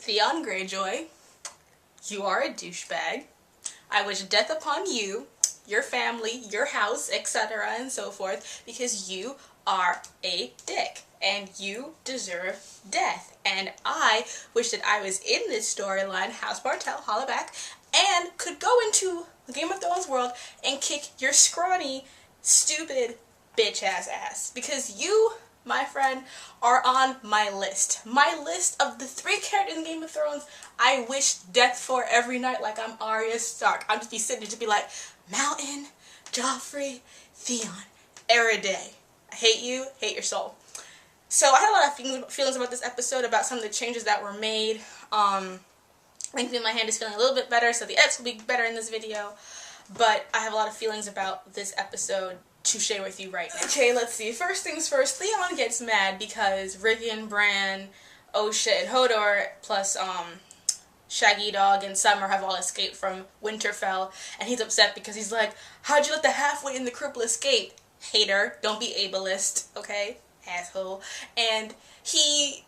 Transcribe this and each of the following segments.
Theon Greyjoy, you are a douchebag. I wish death upon you, your family, your house, etc. and so forth, because you are a dick and you deserve death. And I wish that I was in this storyline, House Bartell, holla back, and could go into the Game of Thrones world and kick your scrawny, stupid, bitch-ass ass. Because you, my friend, are on my list. My list of the 3 characters in Game of Thrones I wish death for every night, like I'm Arya Stark. I'd just be sitting there to be like, Mountain, Joffrey, Theon, every day. I hate you, hate your soul. So I had a lot of feelings about this episode, about some of the changes that were made. Thankfully my hand is feeling a little bit better, so the edits will be better in this video. But I have a lot of feelings about this episode to share with you right now. Okay, let's see. First things first, Theon gets mad because Rickon, Bran, Osha, and Hodor, plus Shaggy Dog and Summer have all escaped from Winterfell, and he's upset because he's like, how'd you let the halfway and the cripple escape? Hater, don't be ableist, okay? Asshole. And he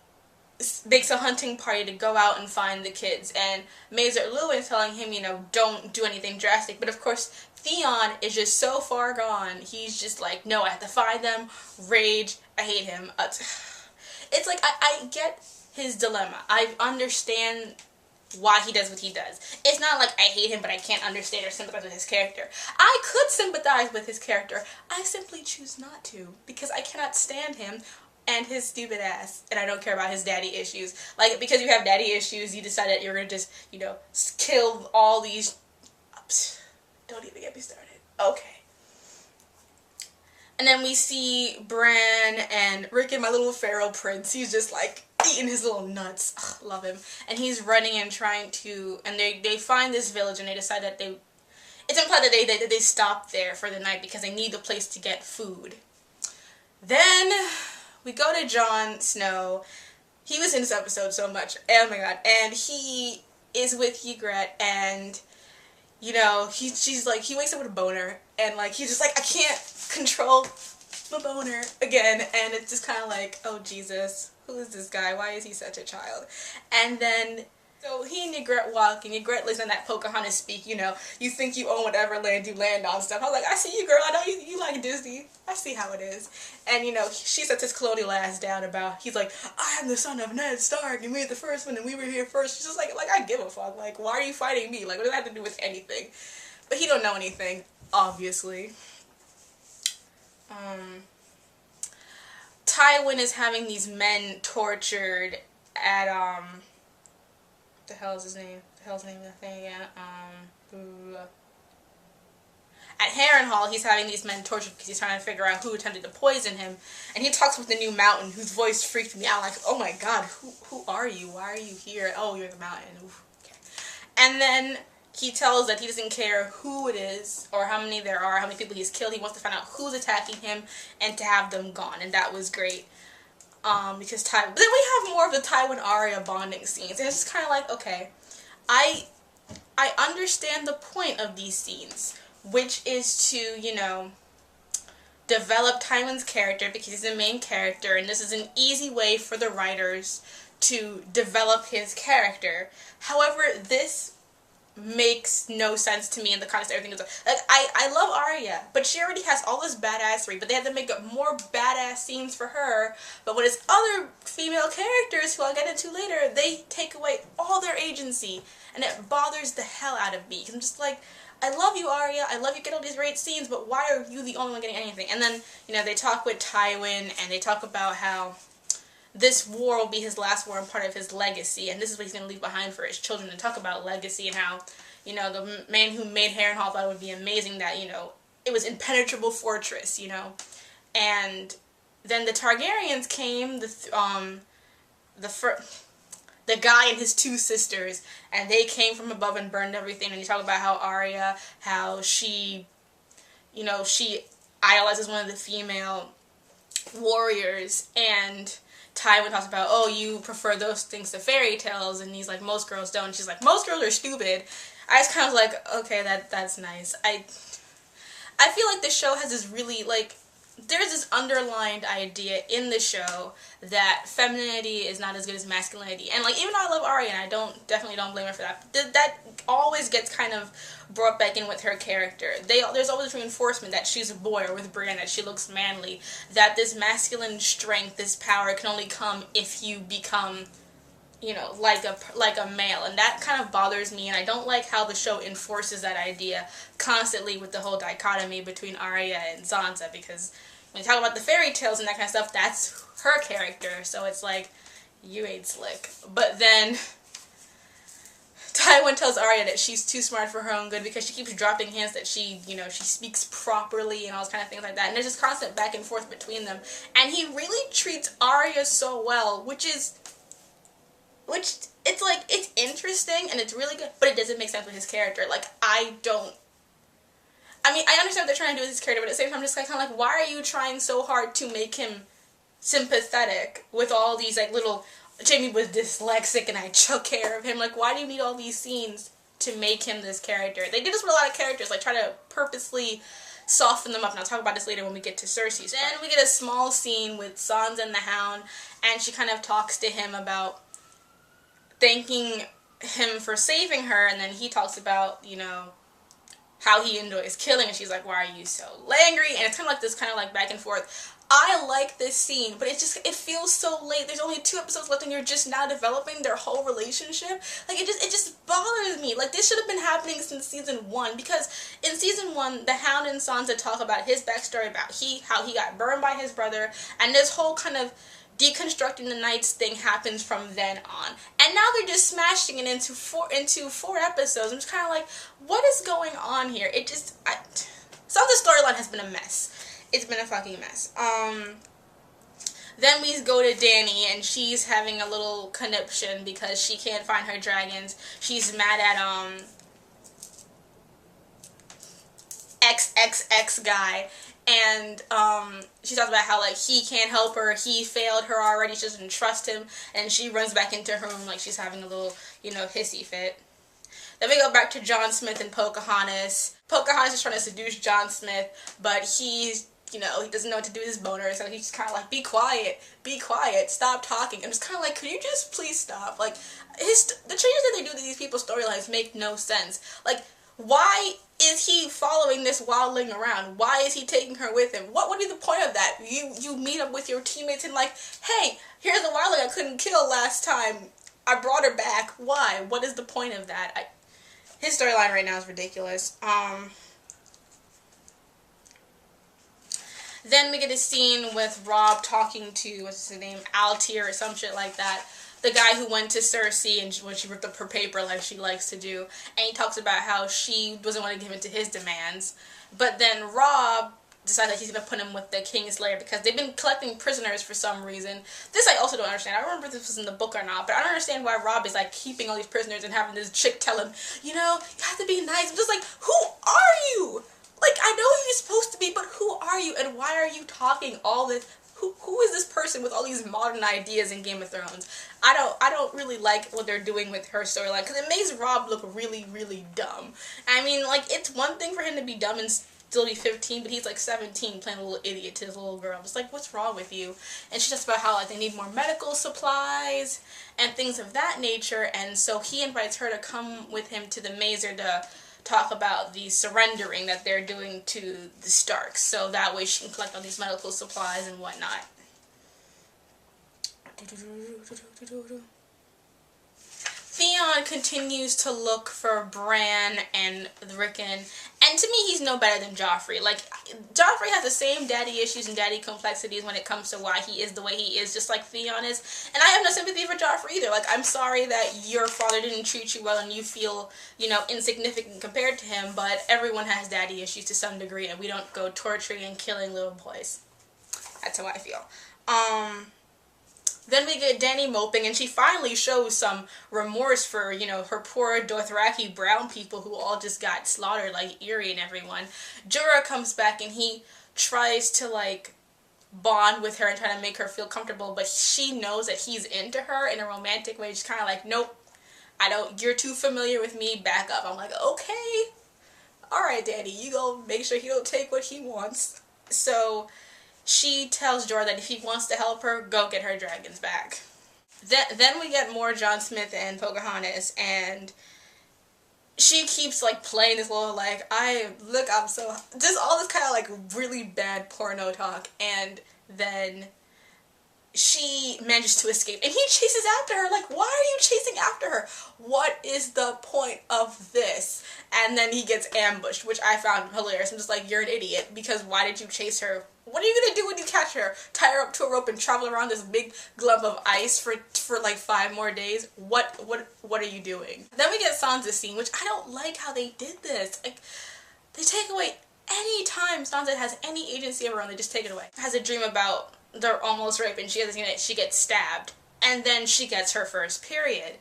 makes a hunting party to go out and find the kids, and Maester Luwin is telling him, you know, don't do anything drastic, but of course Theon is just so far gone. He's just like, no, I have to find them. Rage. I hate him. It's like, I get his dilemma. I understand why he does what he does. It's not like I hate him, but I can't understand or sympathize with his character. I could sympathize with his character. I simply choose not to, because I cannot stand him and his stupid ass, and I don't care about his daddy issues. Like, because you have daddy issues, you decide that you're gonna just, you know, kill all these... Don't even get me started. Okay. And then we see Bran and Rickon, my little feral prince. He's just like eating his little nuts. Ugh, love him. And he's running and trying to, and they find this village and they decide that it's implied that they stop there for the night because they need a place to get food. Then we go to Jon Snow. He was in this episode so much. Oh my god. And he is with Ygritte, and you know, she's like, he wakes up with a boner, and like, he's just like, I can't control my boner again, and it's just kind of like, oh Jesus, who is this guy? Why is he such a child? And then, so he and Ygritte walk, and Ygritte lives in that Pocahontas speak, you know, you think you own whatever land you land on stuff. I was like, I see you, girl, I know you like Disney, I see how it is. And you know, she sets his colonial ass down about, he's like, I am the son of Ned Stark, and we were the first one, and we were here first. She's just like, I give a fuck, like, why are you fighting me? Like, what does that have to do with anything? But he don't know anything, obviously. Tywin is having these men tortured at, the hell is his name? The hell's the name of that thing again? At Harrenhal, he's having these men tortured because he's trying to figure out who attempted to poison him. And he talks with the new Mountain, whose voice freaked me out. Like, oh my god, who are you? Why are you here? Oh, you're the Mountain. Oof, okay. And then he tells that he doesn't care who it is, or how many there are, how many people he's killed. He wants to find out who's attacking him, and to have them gone. And that was great. Because Tywin... But then we have more of the Tywin-Arya bonding scenes. And it's just kind of like, okay, I understand the point of these scenes, which is to, you know, develop Tywin's character because he's the main character, and this is an easy way for the writers to develop his character. However, this makes no sense to me in the context of everything. Like, I love Arya, but she already has all this badassery, but they had to make up more badass scenes for her. But when it's other female characters, who I'll get into later, they take away all their agency, and it bothers the hell out of me. Cause I'm just like, I love you, Arya, I love you, get all these great scenes, but why are you the only one getting anything? And then, you know, they talk with Tywin, and they talk about how this war will be his last war and part of his legacy, and this is what he's going to leave behind for his children, and talk about legacy and how, you know, the man who made Harrenhal thought it would be amazing that, you know, it was impenetrable fortress, you know. And then the Targaryens came, the guy and his 2 sisters, and they came from above and burned everything, and they talk about how Arya, how she, you know, she idolizes one of the female warriors, and Tywin talks about, oh, you prefer those things to fairy tales, and he's like, most girls don't. And she's like, most girls are stupid. I just kind of was like, okay, that's nice. I feel like the show has this really, like, there's this underlined idea in the show that femininity is not as good as masculinity. And like, even though I love Arya and I definitely don't blame her for that, that always gets kind of brought back in with her character. There's always reinforcement that she's a boy, or with Brienne that she looks manly, that this masculine strength, this power can only come if you become, you know, like a male. And that kind of bothers me, and I don't like how the show enforces that idea constantly with the whole dichotomy between Arya and Sansa, because when you talk about the fairy tales and that kind of stuff, that's her character, so it's like, you ain't slick. But then Tywin tells Arya that she's too smart for her own good because she keeps dropping hints that she, you know, she speaks properly and all those kind of things like that. And there's just constant back and forth between them. And he really treats Arya so well, which it's like, it's interesting and it's really good, but it doesn't make sense with his character. Like, I understand what they're trying to do with his character, but at the same time, I'm just kind of like, why are you trying so hard to make him sympathetic with all these, like, little, Jaime was dyslexic and I took care of him. Like, why do you need all these scenes to make him this character? They did this with a lot of characters, like, try to purposely soften them up, and I'll talk about this later when we get to Cersei. Then we get a small scene with Sansa and the Hound, and she kind of talks to him about thanking him for saving her, and then he talks about, you know, how he enjoys killing, and she's like, why are you so angry? And it's kind of like this kind of like back and forth. I like this scene, but it feels so late. There's only 2 episodes left and you're just now developing their whole relationship. Like, it just bothers me. Like, this should have been happening since season 1, because in season 1, the Hound and Sansa talk about his backstory, about how he got burned by his brother, and this whole kind of deconstructing the Knights thing happens from then on. And now they're just smashing it into four episodes. I'm just kind of like, what is going on here? Some of the storyline has been a mess. It's been a fucking mess. Then we go to Dany, and she's having a little conniption because she can't find her dragons. She's mad at, XXX guy. And she talks about how, like, he can't help her, he failed her already, she doesn't trust him, and she runs back into her room like she's having a little, you know, hissy fit. Then we go back to Jon Smith and Pocahontas. Pocahontas is trying to seduce Jon Smith, but he's, you know, he doesn't know what to do with his boner, so he's just kind of like, be quiet, stop talking. I'm just kind of like, could you just please stop? Like, the changes that they do to these people's storylines make no sense. Like, why is he following this wildling around? Why is he taking her with him? What would be the point of that? You meet up with your teammates and like, hey, here's a wildling I couldn't kill last time. I brought her back. Why? What is the point of that? His storyline right now is ridiculous. Then we get a scene with Robb talking to, what's his name, Altier or some shit like that. The guy who went to Cersei and when she ripped up her paper like she likes to do. And he talks about how she doesn't want to give in to his demands. But then Robb decides that he's going to put him with the Kingslayer because they've been collecting prisoners for some reason. This I also don't understand. I don't remember if this was in the book or not, but I don't understand why Robb is like keeping all these prisoners and having this chick tell him, you know, you have to be nice. I'm just like, who are you? Like, I know who you're supposed to be, but who are you and why are you talking all this? Who is this person with all these modern ideas in Game of Thrones? I don't really like what they're doing with her storyline because it makes Robb look really, really dumb. I mean, like, it's one thing for him to be dumb and still be 15, but he's like 17 playing a little idiot to his little girl. I'm just like, what's wrong with you? And she talks about how like they need more medical supplies and things of that nature, and so he invites her to come with him to the Mazer to talk about the surrendering that they're doing to the Starks, so that way she can collect all these medical supplies and whatnot. Theon continues to look for Bran and Rickon, and to me he's no better than Joffrey. Like, Joffrey has the same daddy issues and daddy complexities when it comes to why he is the way he is, just like Theon is. And I have no sympathy for Joffrey either. Like, I'm sorry that your father didn't treat you well and you feel, you know, insignificant compared to him, but everyone has daddy issues to some degree, and we don't go torturing and killing little boys. That's how I feel. Then we get Dany moping, and she finally shows some remorse for, you know, her poor Dothraki brown people who all just got slaughtered, like Eerie and everyone. Jorah comes back, and he tries to, like, bond with her and try to make her feel comfortable, but she knows that he's into her in a romantic way. She's kind of like, nope, you're too familiar with me, back up. I'm like, okay, alright, Dany, you go make sure he don't take what he wants. So she tells Jorah that if he wants to help her, go get her dragons back. Then we get more John Smith and Pocahontas, and she keeps like playing this little like, I'm so, just all this kind of like really bad porno talk, and then she manages to escape, and he chases after her. Like, why are you chasing after her? What is the point of this? And then he gets ambushed, which I found hilarious. I'm just like, you're an idiot, because why did you chase her? What are you gonna do when you catch her? Tie her up to a rope and travel around this big glove of ice for like 5 more days? What are you doing? Then we get Sansa's scene, which I don't like how they did this. Like, they take away any time Sansa has any agency around, they just take it away. Has a dream about they're almost raped, and she gets stabbed, and then she gets her first period,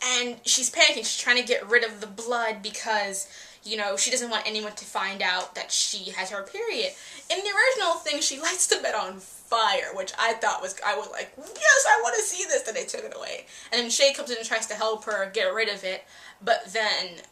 and she's panicking. She's trying to get rid of the blood because, you know, she doesn't want anyone to find out that she has her period. In the original thing, she lights the bed on fire, which I was like, yes, I want to see this, and they took it away. And then Shay comes in and tries to help her get rid of it, but then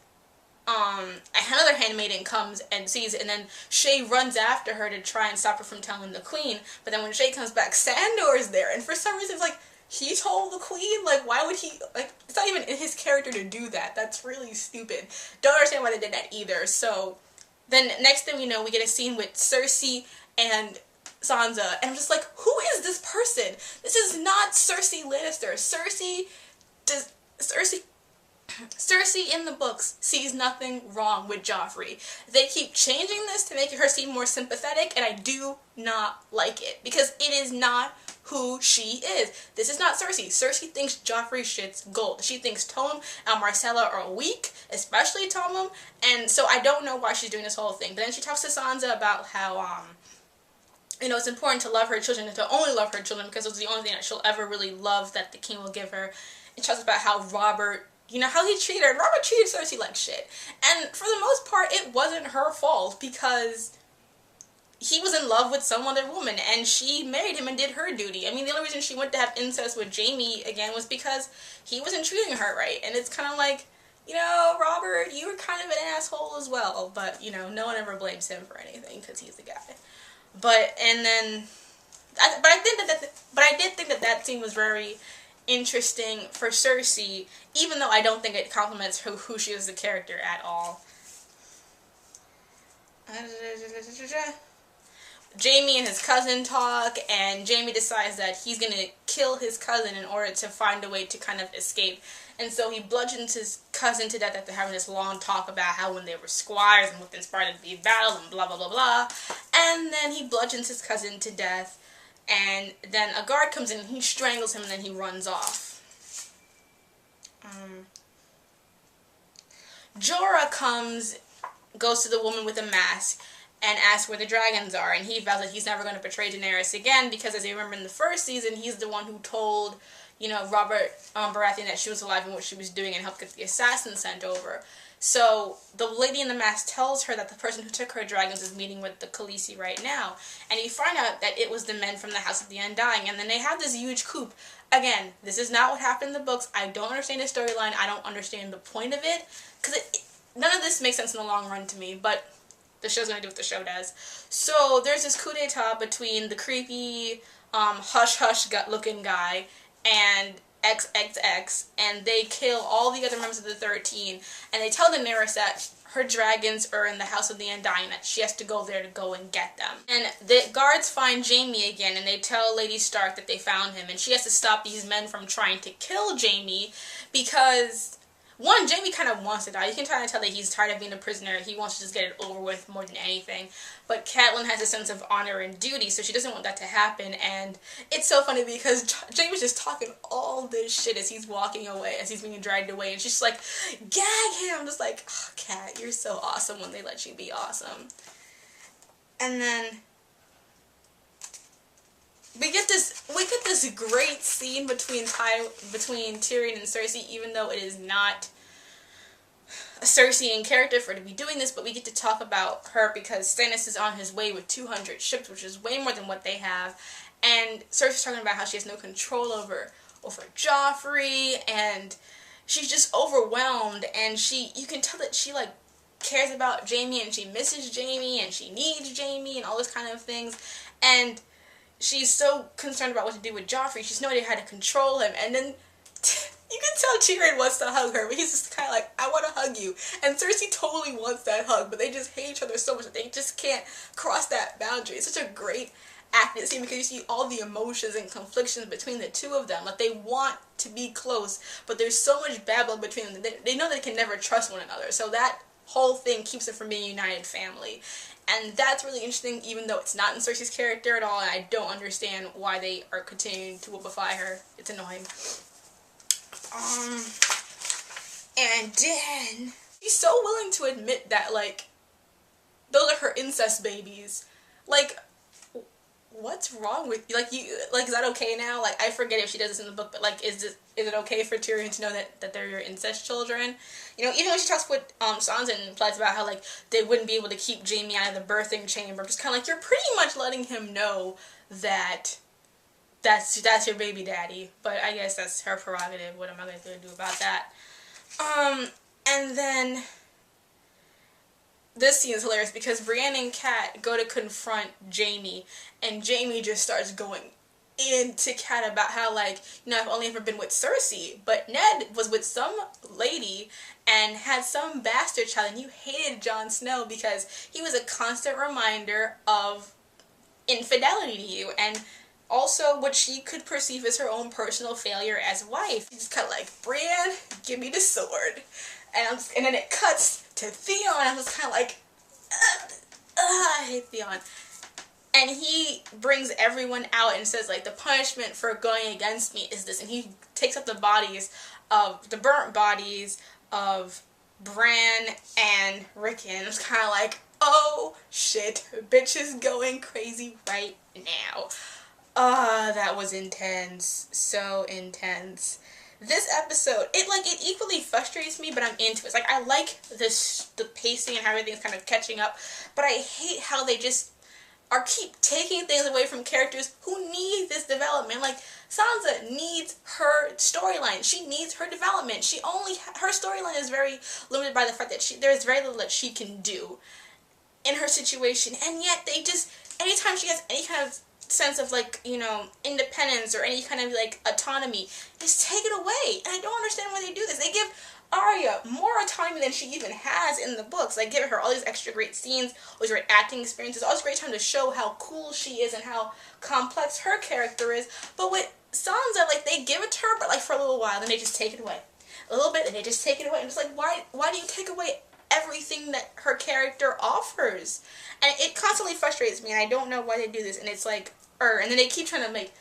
another handmaiden comes and sees it, and then Shay runs after her to try and stop her from telling the queen. But then when Shay comes back, Sandor's there, and for some reason it's like, he told the queen? Like, why would he, like, it's not even in his character to do that. That's really stupid. Don't understand why they did that either. So then next thing we know, we get a scene with Cersei and Sansa, and I'm just like, who is this person? This is not Cersei Lannister. Cersei in the books sees nothing wrong with Joffrey. They keep changing this to make her seem more sympathetic, and I do not like it, because it is not who she is. This is not Cersei. Cersei thinks Joffrey shit's gold. She thinks Tom and Marcella are weak, especially Tom, and so I don't know why she's doing this whole thing. But then she talks to Sansa about how, you know, it's important to love her children, and to only love her children, because it's the only thing that she'll ever really love that the king will give her. And she talks about how Robert, you know, how he treated her. Robert treated Cersei like shit. And for the most part, it wasn't her fault, because he was in love with some other woman, and she married him and did her duty. I mean, the only reason she went to have incest with Jaime again was because he wasn't treating her right. And it's kind of like, you know, Robert, you were kind of an asshole as well. But, you know, no one ever blames him for anything, because he's the guy. But, and then, I did think that scene was very interesting for Cersei, even though I don't think it compliments who she is as a character at all. Jaime and his cousin talk, and Jaime decides that he's gonna kill his cousin in order to find a way to kind of escape. And so he bludgeons his cousin to death after having this long talk about how when they were squires and what inspired the battle and blah blah blah blah. And then he bludgeons his cousin to death, and then a guard comes in and he strangles him, and then he runs off. Jorah goes to the woman with the mask and asks where the dragons are, and he vows that he's never going to betray Daenerys again, because as you remember in the first season, he's the one who told, you know, Robert Baratheon that she was alive and what she was doing, and helped get the assassin sent over. So the lady in the mask tells her that the person who took her dragons is meeting with the Khaleesi right now, and you find out that it was the men from the House of the Undying, and then they have this huge coup. Again, this is not what happened in the books. I don't understand the storyline. I don't understand the point of it, because none of this makes sense in the long run to me, but the show's gonna do what the show does. So there's this coup d'etat between the creepy, hush-hush looking guy and XXX, and they kill all the other members of the 13, and they tell Daenerys that her dragons are in the House of the Undying, that she has to go there to go and get them. And the guards find Jaime again, and they tell Lady Stark that they found him, and she has to stop these men from trying to kill Jaime, because one, Jaime kind of wants to die. You can kind of tell that he's tired of being a prisoner. He wants to just get it over with more than anything. But Catelyn has a sense of honor and duty, so she doesn't want that to happen. And it's so funny because Jaime's just talking all this shit as he's walking away, as he's being dragged away. And she's just like, gag him! I'm just like, oh, Cat, you're so awesome when they let you be awesome. And then we get this great scene between Tyrion and Cersei, even though it is not a Cersei in character for her to be doing this, but we get to talk about her because Stannis is on his way with 200 ships, which is way more than what they have, and Cersei's talking about how she has no control over Joffrey, and she's just overwhelmed, and you can tell that she like cares about Jaime, and she misses Jaime, and she needs Jaime, and all those kind of things. And she's so concerned about what to do with Joffrey, she's no idea how to control him, and then you can tell Tyrion wants to hug her, but he's just kind of like, I want to hug you. And Cersei totally wants that hug, but they just hate each other so much that they just can't cross that boundary. It's such a great acted scene because you see all the emotions and conflictions between the two of them. Like, they want to be close, but there's so much bad blood between them. They know they can never trust one another. So that whole thing keeps it from being a united family. And that's really interesting, even though it's not in Cersei's character at all, and I don't understand why they are continuing to whoopify her. It's annoying. And then she's so willing to admit that, like, those are her incest babies. Like, what's wrong with you? Like, is that okay now? Like, I forget if she does this in the book, but, like, is it okay for Tyrion to know that they're your incest children? You know, even when she talks with Sansa and implies about how, like, they wouldn't be able to keep Jaime out of the birthing chamber, I'm just kind of like, you're pretty much letting him know that that's your baby daddy. But I guess that's her prerogative. What am I going to do about that? And then this scene is hilarious because Brienne and Kat go to confront Jaime, and Jaime just starts going into Kat about how, like, you know, I've only ever been with Cersei, but Ned was with some lady and had some bastard child, and you hated Jon Snow because he was a constant reminder of infidelity to you, and also what she could perceive as her own personal failure as a wife. She's just kind of like, Brienne, give me the sword. And then it cuts to Theon, and I was kind of like, I hate Theon. And he brings everyone out and says, like, the punishment for going against me is this. And he takes up the burnt bodies of Bran and Rickon. I was kind of like, oh shit, bitch is going crazy right now. That was intense. So intense. This episode, it equally frustrates me, but I'm into it. It's like, I like the pacing and how everything's kind of catching up, but I hate how they just keep taking things away from characters who need this development. Like, Sansa needs her storyline. She needs her development. Her storyline is very limited by the fact that there's very little that she can do in her situation, and yet they just, anytime she has any kind of sense of, like, you know, independence or any kind of, like, autonomy, just take it away. And I don't understand why they do this. They give Arya more autonomy than she even has in the books. They give her all these extra great scenes, all these great acting experiences, all this great time to show how cool she is and how complex her character is. But with Sansa, like, they give it to her, but, like, for a little while, then they just take it away. A little bit, and they just take it away. I'm just like, why do you take away everything that her character offers? And it constantly frustrates me, and I don't know why they do this. And it's like, and then they keep trying to make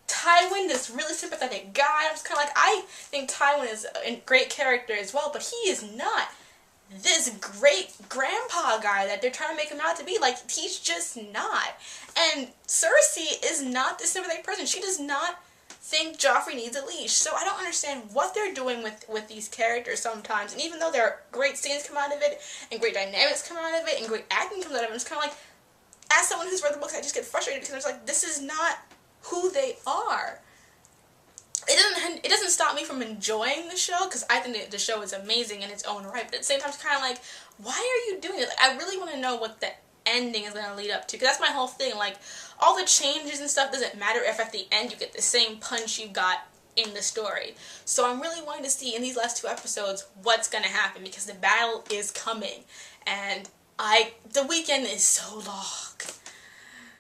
Tywin this really sympathetic guy. I'm just kind of like, I think Tywin is a great character as well, but he is not this great grandpa guy that they're trying to make him out to be. Like, he's just not. And Cersei is not this sympathetic person. She does not think Joffrey needs a leash. So I don't understand what they're doing with these characters sometimes. And even though there are great scenes come out of it, and great dynamics come out of it, and great acting comes out of it, it's kind of like, as someone who's read the books, I just get frustrated because it's like, this is not who they are. It doesn't stop me from enjoying the show, because I think the show is amazing in its own right, but at the same time it's kind of like, why are you doing it? Like, I really want to know what the ending is going to lead up to, because that's my whole thing. Like, all the changes and stuff doesn't matter if at the end you get the same punch you got in the story. So I'm really wanting to see in these last 2 episodes what's going to happen, because the battle is coming, and the weekend is so long.